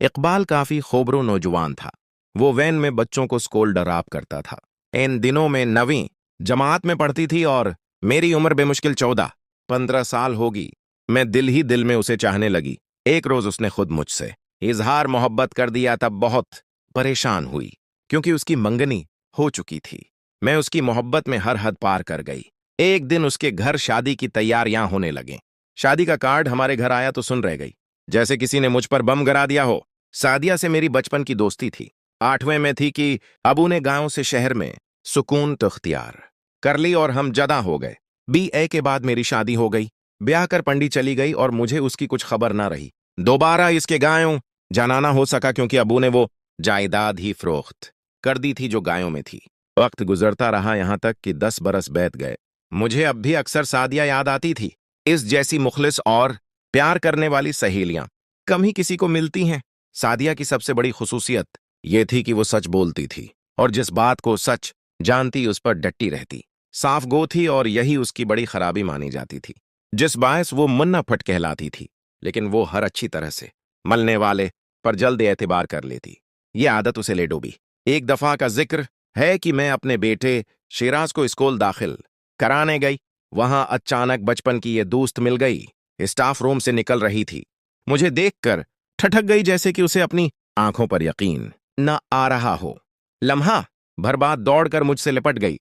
इकबाल काफी खोबरो नौजवान था। वो वैन में बच्चों को स्कूल ड्रॉप करता था। इन दिनों में 9वीं जमात में पढ़ती थी और मेरी उम्र बेमुश्किल 14-15 साल होगी। मैं दिल ही दिल में उसे चाहने लगी। एक रोज उसने खुद मुझसे इजहार मोहब्बत कर दिया। तब बहुत परेशान हुई क्योंकि उसकी मंगनी हो चुकी थी। मैं उसकी मोहब्बत में हर हद पार कर गई। एक दिन उसके घर शादी की तैयारियां होने लगे। शादी का कार्ड हमारे घर आया तो सुन रह गई, जैसे किसी ने मुझ पर बम गिरा दिया हो। सादिया से मेरी बचपन की दोस्ती थी। 8वें में थी कि अबू ने गांव से शहर में सुकून तो इख्तियार कर ली और हम जदा हो गए। BA के बाद मेरी शादी हो गई। ब्याह कर पंडी चली गई और मुझे उसकी कुछ खबर ना रही। दोबारा इसके गायों जाना ना हो सका क्योंकि अबू ने वो जायदाद ही फरोख्त कर दी थी जो गायों में थी। वक्त गुजरता रहा, यहां तक कि 10 बरस बीत गए। मुझे अब भी अक्सर सादिया याद आती थी। इस जैसी मुखलिस और प्यार करने वाली सहेलियां कम ही किसी को मिलती हैं। सादिया की सबसे बड़ी खुसूसियत यह थी कि वो सच बोलती थी और जिस बात को सच जानती उस पर डटी रहती। साफ गो थी और यही उसकी बड़ी खराबी मानी जाती थी, जिस बायस वो मुन्ना फट कहलाती थी। लेकिन वो हर अच्छी तरह से मलने वाले पर जल्द एतबार कर लेती। ये आदत उसे ले डूबी। एक दफा का जिक्र है कि मैं अपने बेटे शिराज को स्कूल दाखिल कराने गई। वहां अचानक बचपन की ये दोस्त मिल गई। स्टाफ रूम से निकल रही थी। मुझे देखकर ठठक गई, जैसे कि उसे अपनी आंखों पर यकीन न आ रहा हो। लम्हा भर बाद दौड़कर मुझसे लिपट गई।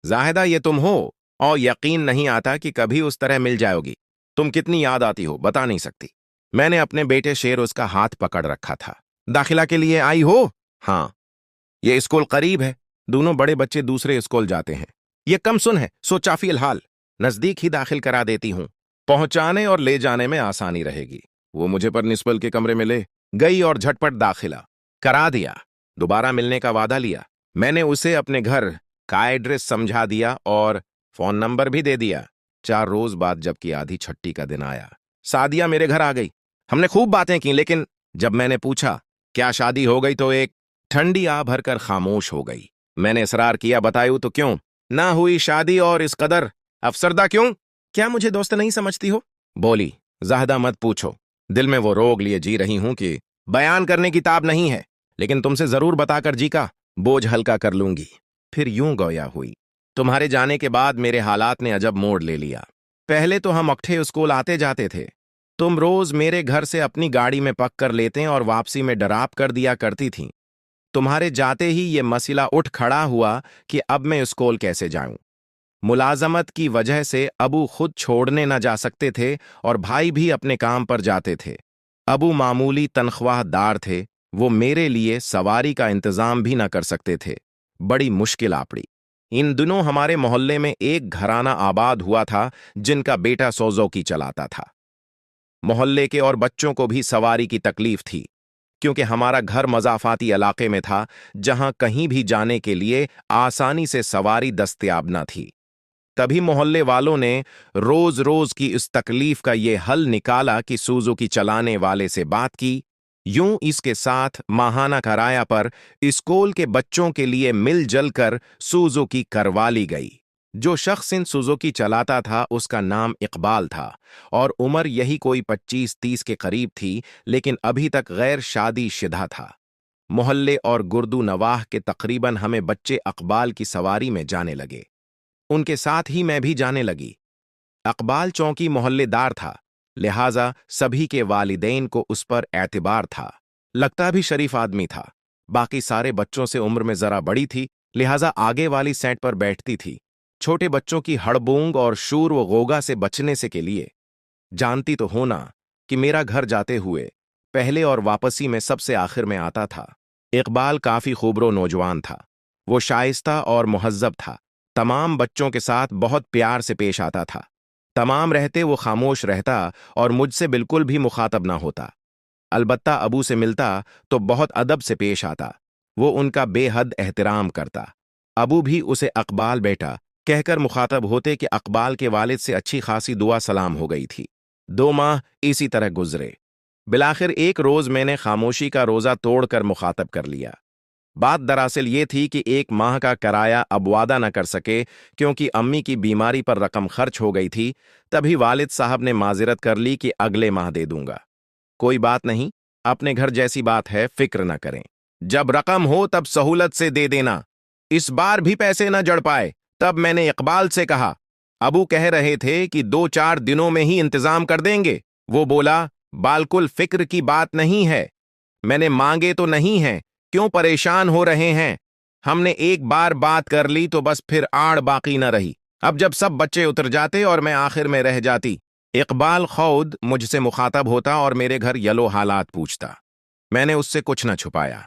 जाहिदा, ये तुम हो और यकीन नहीं आता कि कभी उस तरह मिल जाओगी। तुम कितनी याद आती हो बता नहीं सकती। मैंने अपने बेटे शेर उसका हाथ पकड़ रखा था। दाखिला के लिए आई हो? हाँ, ये स्कूल करीब है। दोनों बड़े बच्चे दूसरे स्कूल जाते हैं। ये कम सुन है, सो चाफी हाल नजदीक ही दाखिल करा देती हूं। पहुंचाने और ले जाने में आसानी रहेगी। वो मुझे पर निस्बल के कमरे में ले गई और झटपट दाखिला करा दिया। दोबारा मिलने का वादा लिया। मैंने उसे अपने घर का एड्रेस समझा दिया और फोन नंबर भी दे दिया। 4 रोज बाद जबकि आधी छट्टी का दिन आया, सादिया मेरे घर आ गई। हमने खूब बातें की, लेकिन जब मैंने पूछा क्या शादी हो गई तो एक ठंडी आ भरकर खामोश हो गई। मैंने इसरार किया, बतायूं तो क्यों ना हुई शादी और इस कदर अफसरदा क्यों? क्या मुझे दोस्त नहीं समझती हो? बोली, जाहिदा मत पूछो। दिल में वो रोग लिए जी रही हूं कि बयान करने की ताब नहीं है, लेकिन तुमसे जरूर बताकर जी का बोझ हल्का कर लूंगी। फिर यूं गोया हुई। तुम्हारे जाने के बाद मेरे हालात ने अजब मोड़ ले लिया। पहले तो हम अक्ठे स्कूल आते जाते थे। तुम रोज मेरे घर से अपनी गाड़ी में पक कर लेते और वापसी में डराप कर दिया करती थीं। तुम्हारे जाते ही ये मसला उठ खड़ा हुआ कि अब मैं स्कूल कैसे जाऊं। मुलाजमत की वजह से अबू खुद छोड़ने न जा सकते थे और भाई भी अपने काम पर जाते थे। अबू मामूली तनख्वाहदार थे। वो मेरे लिए सवारी का इंतजाम भी न कर सकते थे। बड़ी मुश्किल आपड़ी। इन दिनों हमारे मोहल्ले में एक घराना आबाद हुआ था जिनका बेटा सोजोकी चलाता था। मोहल्ले के और बच्चों को भी सवारी की तकलीफ थी, क्योंकि हमारा घर मजाफाती इलाके में था जहां कहीं भी जाने के लिए आसानी से सवारी दस्तयाब न थी। तभी मोहल्ले वालों ने रोज रोज की इस तकलीफ का ये हल निकाला कि सुजुकी चलाने वाले से बात की। यूं इसके साथ माहाना किराया पर स्कूल के बच्चों के लिए मिलजल कर सुजुकी करवा ली गई। जो शख्स इन सुजुकी चलाता था उसका नाम इकबाल था और उम्र यही कोई 25-30 के करीब थी, लेकिन अभी तक गैर शादी शुदा था। मोहल्ले और गुर्दू नवाह के तकरीबन हमें बच्चे इकबाल की सवारी में जाने लगे। उनके साथ ही मैं भी जाने लगी। इकबाल चौंकी मोहल्लेदार था, लिहाजा सभी के वालिदैन को उस पर एतबार था। लगता भी शरीफ आदमी था। बाकी सारे बच्चों से उम्र में जरा बड़ी थी, लिहाजा आगे वाली सेट पर बैठती थी। छोटे बच्चों की हड़बूंग और शूर व गोगा से बचने से के लिए जानती तो होना कि मेरा घर जाते हुए पहले और वापसी में सबसे आखिर में आता था। इकबाल काफी खूबरो नौजवान था। वो शाइस्ता और मुहज्जब था। तमाम बच्चों के साथ बहुत प्यार से पेश आता था। तमाम रहते वो खामोश रहता और मुझसे बिल्कुल भी मुखातब ना होता। अलबत्ता अबू से मिलता तो बहुत अदब से पेश आता। वो उनका बेहद एहतराम करता। अबू भी उसे अकबाल बेटा कहकर मुखातब होते कि अकबाल के वालिद से अच्छी खासी दुआ सलाम हो गई थी। 2 माह इसी तरह गुजरे। बिलाखिर एक रोज मैंने खामोशी का रोजा तोड़कर मुखातब कर लिया। बात दरअसल ये थी कि 1 माह का किराया अब वादा न कर सके क्योंकि अम्मी की बीमारी पर रकम खर्च हो गई थी। तभी वालिद साहब ने माजिरत कर ली कि अगले माह दे दूंगा। कोई बात नहीं, अपने घर जैसी बात है, फिक्र न करें। जब रकम हो तब सहूलत से दे देना। इस बार भी पैसे न जड़ पाए तब मैंने इकबाल से कहा, अबू कह रहे थे कि 2-4 दिनों में ही इंतजाम कर देंगे। वो बोला, बालकुल फिक्र की बात नहीं है। मैंने मांगे तो नहीं हैं, क्यों परेशान हो रहे हैं? हमने एक बार बात कर ली तो बस फिर आड़ बाकी न रही। अब जब सब बच्चे उतर जाते और मैं आखिर में रह जाती। इकबाल खौद मुझसे मुखातब होता और मेरे घर यलो हालात पूछता। मैंने उससे कुछ न छुपाया।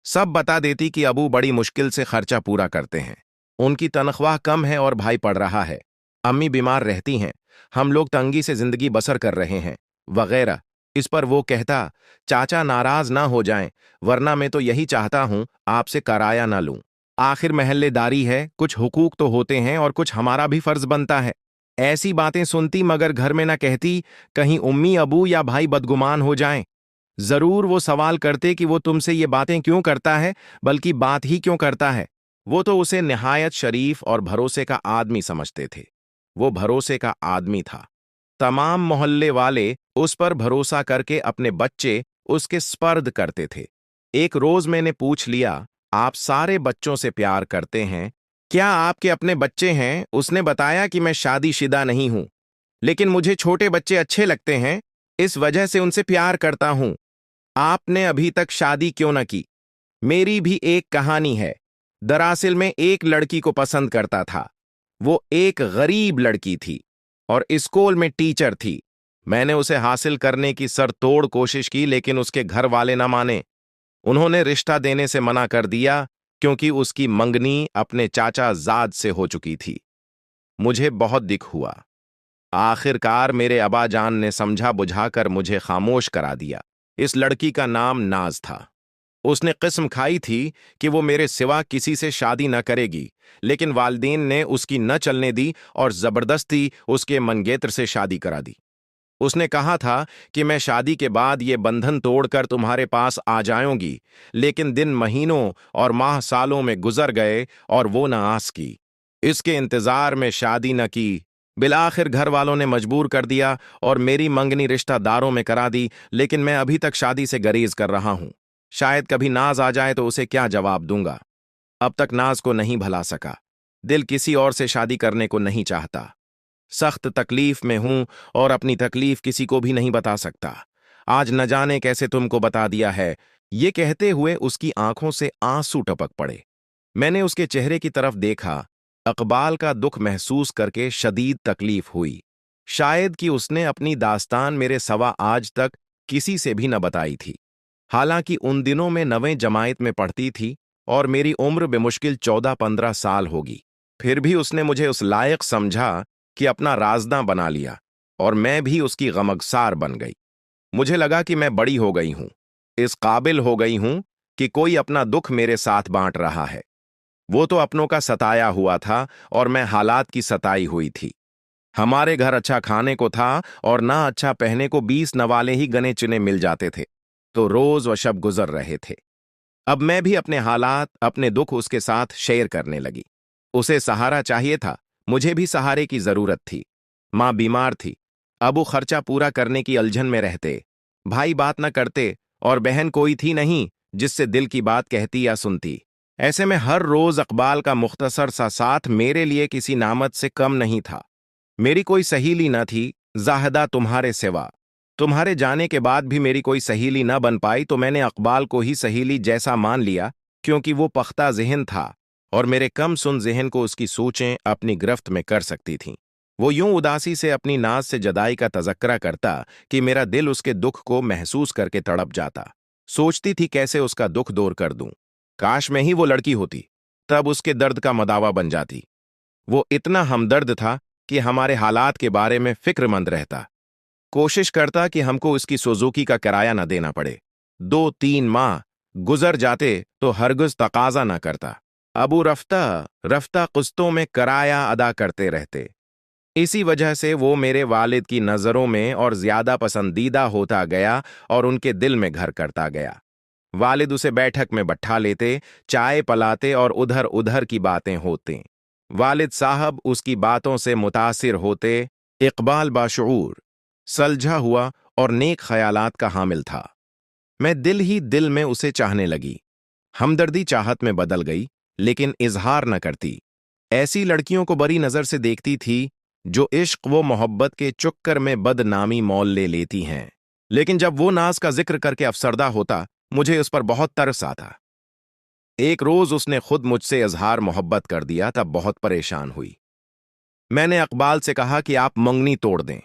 सब बता देती कि अबू बड़ी मुश्किल से खर्चा पूरा करते हैं। उनकी तनख्वाह कम है और भाई पढ़ रहा है। अम्मी बीमार रहती हैं। हम लोग तंगी से जिंदगी बसर कर रहे हैं, वगैरह। इस पर वो कहता, चाचा नाराज ना हो जाएं, वरना मैं तो यही चाहता हूं आपसे कराया ना लूं। आखिर महल्लेदारी है, कुछ हुकूक तो होते हैं और कुछ हमारा भी फर्ज बनता है। ऐसी बातें सुनती मगर घर में ना कहती, कहीं उम्मी अबू या भाई बदगुमान हो जाएं। जरूर वो सवाल करते कि वो तुमसे ये बातें क्यों करता है, बल्कि बात ही क्यों करता है। वो तो उसे निहायत शरीफ और भरोसे का आदमी समझते थे। वो भरोसे का आदमी था। तमाम मोहल्ले वाले उस पर भरोसा करके अपने बच्चे उसके स्पर्द करते थे। एक रोज मैंने पूछ लिया, आप सारे बच्चों से प्यार करते हैं, क्या आपके अपने बच्चे हैं? उसने बताया कि मैं शादीशुदा नहीं हूं, लेकिन मुझे छोटे बच्चे अच्छे लगते हैं, इस वजह से उनसे प्यार करता हूं। आपने अभी तक शादी क्यों न की? मेरी भी एक कहानी है। दरअसल में एक लड़की को पसंद करता था। वो एक गरीब लड़की थी और स्कूल में टीचर थी। मैंने उसे हासिल करने की सरतोड़ कोशिश की, लेकिन उसके घर वाले न माने। उन्होंने रिश्ता देने से मना कर दिया क्योंकि उसकी मंगनी अपने चाचा जाद से हो चुकी थी। मुझे बहुत दुख हुआ। आखिरकार मेरे अबा जान ने समझा बुझाकर मुझे खामोश करा दिया। इस लड़की का नाम नाज था। उसने किस्म खाई थी कि वो मेरे सिवा किसी से शादी न करेगी, लेकिन वालिदैन ने उसकी न चलने दी और जबरदस्ती उसके मंगेतर से शादी करा दी। उसने कहा था कि मैं शादी के बाद ये बंधन तोड़कर तुम्हारे पास आ जाऊंगी, लेकिन दिन महीनों और माह सालों में गुजर गए और वो न आस की। इसके इंतजार में शादी न की। बिलाखिर घर वालों ने मजबूर कर दिया और मेरी मंगनी रिश्तेदारों में करा दी, लेकिन मैं अभी तक शादी से गरीज कर रहा हूं। शायद कभी नाज आ जाए तो उसे क्या जवाब दूंगा। अब तक नाज को नहीं भला सका। दिल किसी और से शादी करने को नहीं चाहता। सख्त तकलीफ में हूं और अपनी तकलीफ किसी को भी नहीं बता सकता। आज न जाने कैसे तुमको बता दिया है। ये कहते हुए उसकी आंखों से आंसू टपक पड़े। मैंने उसके चेहरे की तरफ देखा। इकबाल का दुख महसूस करके शदीद तकलीफ हुई। शायद कि उसने अपनी दास्तान मेरे सवा आज तक किसी से भी न बताई थी। हालांकि उन दिनों में 9वीं जमात में पढ़ती थी और मेरी उम्र बेमुश्किल 14-15 साल होगी। फिर भी उसने मुझे उस लायक समझा कि अपना राजदां बना लिया और मैं भी उसकी गमगसार बन गई। मुझे लगा कि मैं बड़ी हो गई हूं, इस काबिल हो गई हूं कि कोई अपना दुख मेरे साथ बांट रहा है। वो तो अपनों का सताया हुआ था और मैं हालात की सताई हुई थी। हमारे घर अच्छा खाने को था और ना अच्छा पहने को 20 नवाले ही गने चुने मिल जाते थे, तो रोज व शब गुजर रहे थे। अब मैं भी अपने हालात, अपने दुख उसके साथ शेयर करने लगी। उसे सहारा चाहिए था, मुझे भी सहारे की जरूरत थी। मां बीमार थी, अबू खर्चा पूरा करने की उलझन में रहते, भाई बात न करते और बहन कोई थी नहीं जिससे दिल की बात कहती या सुनती। ऐसे में हर रोज इकबाल का मुख्तसर सा साथ मेरे लिए किसी नामत से कम नहीं था। मेरी कोई सहेली न थी जाहिदा तुम्हारे सिवा। तुम्हारे जाने के बाद भी मेरी कोई सहेली न बन पाई तो मैंने इकबाल को ही सहेली जैसा मान लिया, क्योंकि वो पख्ता ज़हन था और मेरे कम सुन ज़हन को उसकी सोचें अपनी गिरफ्त में कर सकती थीं। वो यूं उदासी से अपनी नाज से जदाई का तज़क्रा करता कि मेरा दिल उसके दुख को महसूस करके तड़प जाता। सोचती थी कैसे उसका दुख दूर कर दूं। काश में ही वो लड़की होती, तब उसके दर्द का मदावा बन जाती। वो इतना हमदर्द था कि हमारे हालात के बारे में फिक्रमंद रहता। कोशिश करता कि हमको उसकी सुजुकी का किराया न देना पड़े। 2-3 माह गुजर जाते तो हरगिज तकाजा न करता। अबू रफ्ता रफ्ता किस्तों में किराया अदा करते रहते। इसी वजह से वो मेरे वालिद की नज़रों में और ज्यादा पसंदीदा होता गया और उनके दिल में घर करता गया। वालिद उसे बैठक में बैठा लेते, चाय पलाते और उधर उधर की बातें होती। वालिद साहब उसकी बातों से मुतासिर होते। इकबाल बाशऊर, सलझा हुआ और नेक ख्यालात का हामिल था। मैं दिल ही दिल में उसे चाहने लगी। हमदर्दी चाहत में बदल गई, लेकिन इजहार न करती। ऐसी लड़कियों को बड़ी नजर से देखती थी जो इश्क व मोहब्बत के चक्कर में बदनामी मोल ले लेती हैं। लेकिन जब वो नाज का जिक्र करके अफसरदा होता, मुझे उस पर बहुत तरस आता। एक रोज उसने खुद मुझसे इजहार मोहब्बत कर दिया, तब बहुत परेशान हुई। मैंने इकबाल से कहा कि आप मंगनी तोड़ दें।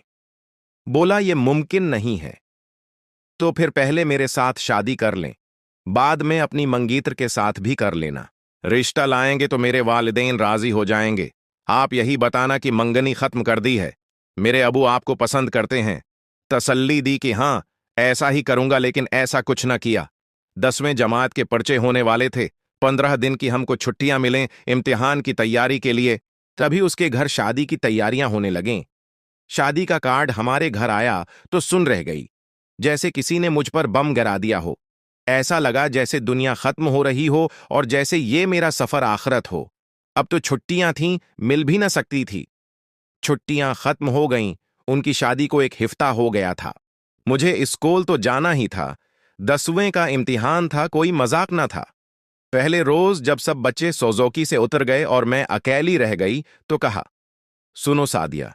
बोला ये मुमकिन नहीं है। तो फिर पहले मेरे साथ शादी कर लें, बाद में अपनी मंगीत्र के साथ भी कर लेना। रिश्ता लाएंगे तो मेरे वालिदैन राजी हो जाएंगे। आप यही बताना कि मंगनी खत्म कर दी है, मेरे अबू आपको पसंद करते हैं। तसल्ली दी कि हाँ, ऐसा ही करूंगा, लेकिन ऐसा कुछ न किया। 10वें जमात के पर्चे होने वाले थे। 15 दिन की हमको छुट्टियां मिलें इम्तिहान की तैयारी के लिए, तभी उसके घर शादी की तैयारियां होने लगें। शादी का कार्ड हमारे घर आया तो सुन रह गई, जैसे किसी ने मुझ पर बम गिरा दिया हो। ऐसा लगा जैसे दुनिया खत्म हो रही हो और जैसे ये मेरा सफर आखिरत हो। अब तो छुट्टियां थीं, मिल भी न सकती थी। छुट्टियां खत्म हो गईं, उनकी शादी को एक हिफ्ता हो गया था। मुझे स्कूल तो जाना ही था। 10वें का इम्तिहान था, कोई मजाक न था। पहले रोज जब सब बच्चे सोजोकी से उतर गए और मैं अकेली रह गई, तो कहा, सुनो सादिया,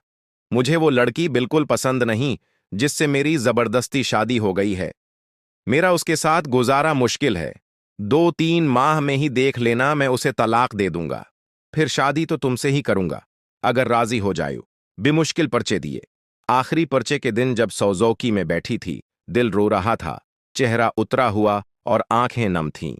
मुझे वो लड़की बिल्कुल पसंद नहीं जिससे मेरी जबरदस्ती शादी हो गई है। मेरा उसके साथ गुजारा मुश्किल है। 2-3 माह में ही देख लेना, मैं उसे तलाक दे दूंगा। फिर शादी तो तुमसे ही करूंगा, अगर राजी हो जायो। बेमुश्किल पर्चे दिए। आखिरी पर्चे के दिन जब सौजौकी में बैठी थी, दिल रो रहा था, चेहरा उतरा हुआ और आंखें नम थीं।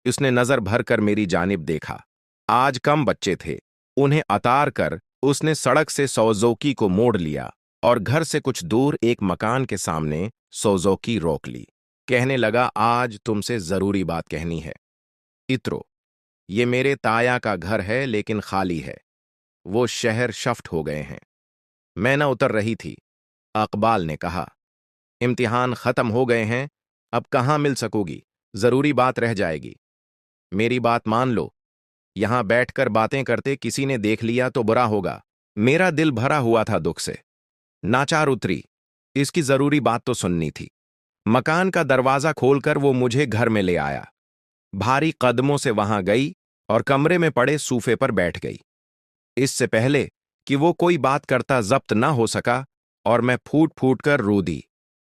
उसने नजर भर कर मेरी जानिब देखा। आज कम बच्चे थे। उन्हें अतार कर उसने सड़क से सौजौकी को मोड़ लिया और घर से कुछ दूर एक मकान के सामने सौजौकी रोक ली। कहने लगा, आज तुमसे जरूरी बात कहनी है। इतरो, ये मेरे ताया का घर है, लेकिन खाली है। वो शहर शफ्ट हो गए हैं। मैं न उतर रही थी। इकबाल ने कहा, इम्तिहान खत्म हो गए हैं, अब कहाँ मिल सकोगी, जरूरी बात रह जाएगी। मेरी बात मान लो। यहां बैठकर बातें करते किसी ने देख लिया तो बुरा होगा। मेरा दिल भरा हुआ था दुख से। नाचार उतरी। इसकी जरूरी बात तो सुननी थी। मकान का दरवाजा खोलकर वो मुझे घर में ले आया। भारी कदमों से वहां गई और कमरे में पड़े सूफे पर बैठ गई। इससे पहले कि वो कोई बात करता जब्त ना हो सका और मैं फूट फूट कर रो दी।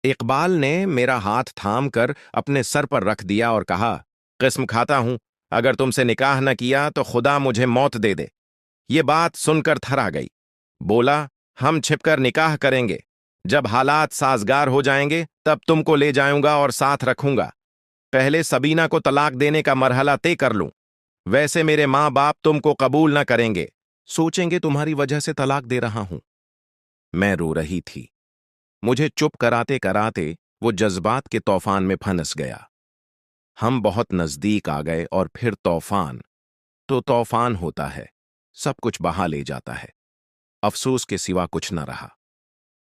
इकबाल ने मेरा हाथ थाम कर अपने सर पर रख दिया और कहा, किस्म खाता हूं, अगर तुमसे निकाह न किया तो खुदा मुझे मौत दे दे। ये बात सुनकर थर्रा गई। बोला, हम छिपकर निकाह करेंगे। जब हालात साजगार हो जाएंगे तब तुमको ले जाऊंगा और साथ रखूंगा। पहले सबीना को तलाक देने का मरहला तय कर लूं। वैसे मेरे माँ बाप तुमको कबूल न करेंगे, सोचेंगे तुम्हारी वजह से तलाक दे रहा हूं। मैं रो रही थी। मुझे चुप कराते कराते वो जज्बात के तूफान में फंस गया। हम बहुत नजदीक आ गए और फिर तूफान तो तूफान होता है, सब कुछ बहा ले जाता है। अफसोस के सिवा कुछ न रहा।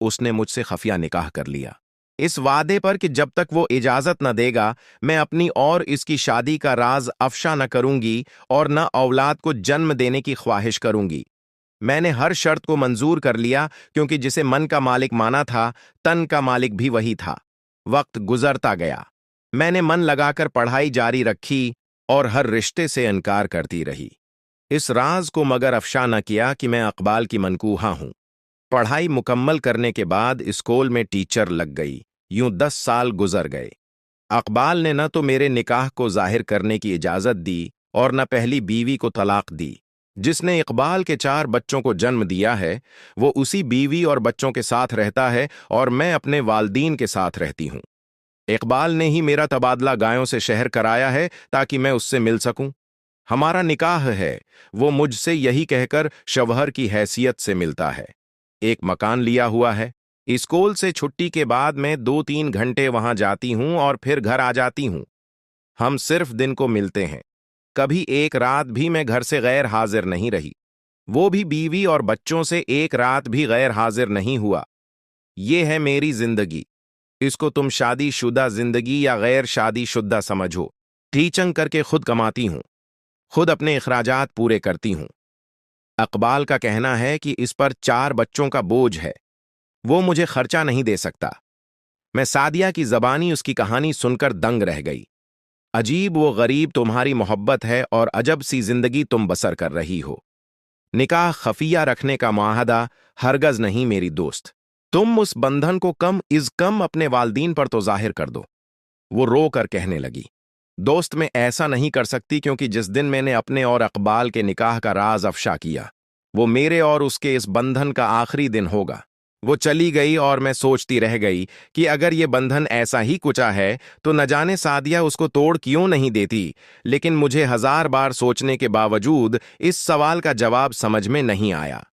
उसने मुझसे खफिया निकाह कर लिया, इस वादे पर कि जब तक वो इजाजत न देगा मैं अपनी और इसकी शादी का राज अफशा न करूंगी और न औलाद को जन्म देने की ख्वाहिश करूंगी। मैंने हर शर्त को मंजूर कर लिया, क्योंकि जिसे मन का मालिक माना था, तन का मालिक भी वही था। वक्त गुजरता गया। मैंने मन लगाकर पढ़ाई जारी रखी और हर रिश्ते से इनकार करती रही। इस राज को मगर अफशा न किया कि मैं इकबाल की मनकूहा हूं। पढ़ाई मुकम्मल करने के बाद स्कूल में टीचर लग गई। यूं 10 साल गुजर गए। इकबाल ने न तो मेरे निकाह को जाहिर करने की इजाजत दी और न पहली बीवी को तलाक दी। जिसने इकबाल के 4 बच्चों को जन्म दिया है, वो उसी बीवी और बच्चों के साथ रहता है और मैं अपने वालदीन के साथ रहती हूं। इकबाल ने ही मेरा तबादला गायों से शहर कराया है ताकि मैं उससे मिल सकूं। हमारा निकाह है, वो मुझसे यही कहकर शवहर की हैसियत से मिलता है। एक मकान लिया हुआ है। स्कूल से छुट्टी के बाद मैं 2-3 घंटे वहां जाती हूं और फिर घर आ जाती हूं। हम सिर्फ दिन को मिलते हैं। कभी एक रात भी मैं घर से गैर हाजिर नहीं रही। वो भी बीवी और बच्चों से एक रात भी गैर हाजिर नहीं हुआ। ये है मेरी जिंदगी। इसको तुम शादीशुदा जिंदगी या गैर शादीशुदा समझो। टीचिंग करके खुद कमाती हूं, खुद अपने अखराजात पूरे करती हूं। इकबाल का कहना है कि इस पर 4 बच्चों का बोझ है, वो मुझे खर्चा नहीं दे सकता। मैं सादिया की जबानी उसकी कहानी सुनकर दंग रह गई। अजीब वो गरीब तुम्हारी मोहब्बत है और अजब सी जिंदगी तुम बसर कर रही हो। निकाह खफिया रखने का मुआहदा हरगज नहीं मेरी दोस्त। तुम उस बंधन को कम इज कम अपने वालदीन पर तो जाहिर कर दो। वो रो कर कहने लगी, दोस्त मैं ऐसा नहीं कर सकती, क्योंकि जिस दिन मैंने अपने और अकबाल के निकाह का राज अफशा किया वो मेरे और उसके इस बंधन का आखिरी दिन होगा। वो चली गई और मैं सोचती रह गई कि अगर ये बंधन ऐसा ही कुचा है तो न जाने सादिया उसको तोड़ क्यों नहीं देती। लेकिन मुझे हजार बार सोचने के बावजूद इस सवाल का जवाब समझ में नहीं आया।